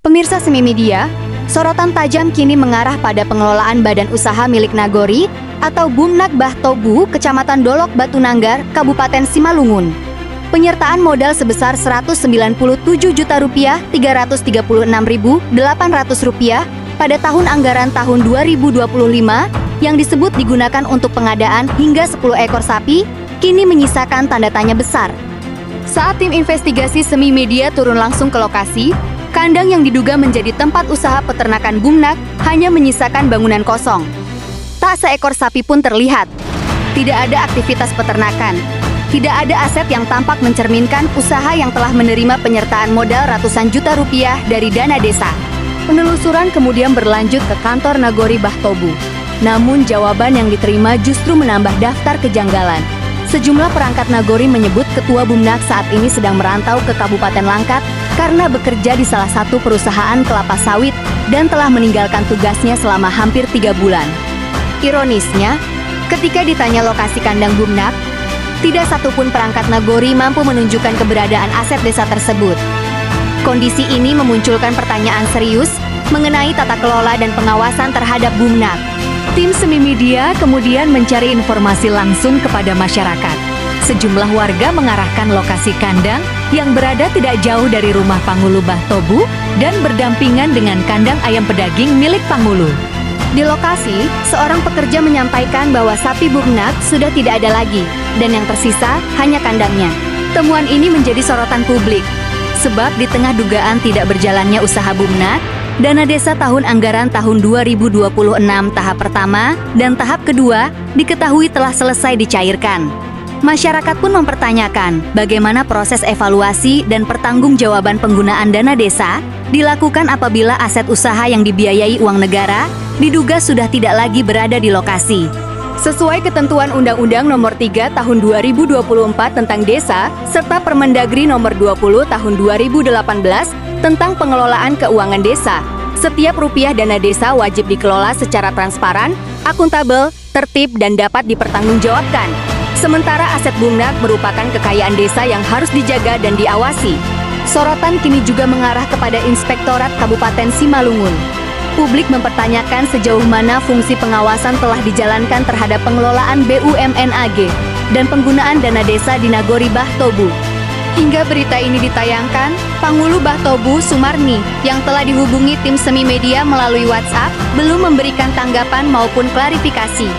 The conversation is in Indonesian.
Pemirsa Semi Media, sorotan tajam kini mengarah pada pengelolaan badan usaha milik Nagori atau Bumnak Bahtobu, Kecamatan Dolok Batu Nanggar, Kabupaten Simalungun. Penyertaan modal sebesar Rp197.336.800 pada tahun anggaran tahun 2025 yang disebut digunakan untuk pengadaan hingga 10 ekor sapi, kini menyisakan tanda tanya besar. Saat tim investigasi Semi Media turun langsung ke lokasi, kandang yang diduga menjadi tempat usaha peternakan Bumnak hanya menyisakan bangunan kosong. Tak seekor sapi pun terlihat. Tidak ada aktivitas peternakan. Tidak ada aset yang tampak mencerminkan usaha yang telah menerima penyertaan modal ratusan juta rupiah dari dana desa. Penelusuran kemudian berlanjut ke kantor Nagori Bahtobu. Namun jawaban yang diterima justru menambah daftar kejanggalan. Sejumlah perangkat Nagori menyebut ketua Bumnak saat ini sedang merantau ke Kabupaten Langkat karena bekerja di salah satu perusahaan kelapa sawit dan telah meninggalkan tugasnya selama hampir 3 bulan. Ironisnya, ketika ditanya lokasi kandang Bumnak, tidak satupun perangkat Nagori mampu menunjukkan keberadaan aset desa tersebut. Kondisi ini memunculkan pertanyaan serius mengenai tata kelola dan pengawasan terhadap Bumnak. Tim Semi Media kemudian mencari informasi langsung kepada masyarakat. Sejumlah warga mengarahkan lokasi kandang yang berada tidak jauh dari rumah Pangulu Bahtobu dan berdampingan dengan kandang ayam pedaging milik Pangulu. Di lokasi, seorang pekerja menyampaikan bahwa sapi Bumnak sudah tidak ada lagi dan yang tersisa hanya kandangnya. Temuan ini menjadi sorotan publik, sebab di tengah dugaan tidak berjalannya usaha Bumnak, dana desa tahun anggaran tahun 2026 tahap pertama dan tahap kedua diketahui telah selesai dicairkan. Masyarakat pun mempertanyakan bagaimana proses evaluasi dan pertanggungjawaban penggunaan dana desa dilakukan apabila aset usaha yang dibiayai uang negara diduga sudah tidak lagi berada di lokasi. Sesuai ketentuan Undang-Undang Nomor 3 Tahun 2024 tentang Desa serta Permendagri Nomor 20 Tahun 2018 tentang pengelolaan keuangan desa, setiap rupiah dana desa wajib dikelola secara transparan, akuntabel, tertib, dan dapat dipertanggungjawabkan. Sementara aset Bumnak merupakan kekayaan desa yang harus dijaga dan diawasi. Sorotan kini juga mengarah kepada Inspektorat Kabupaten Simalungun. Publik mempertanyakan sejauh mana fungsi pengawasan telah dijalankan terhadap pengelolaan BUMN AG dan penggunaan dana desa di Nagori Bahtobu. Hingga berita ini ditayangkan, Pangulu Bahtobu Sumarni yang telah dihubungi tim Semi Media melalui WhatsApp belum memberikan tanggapan maupun klarifikasi.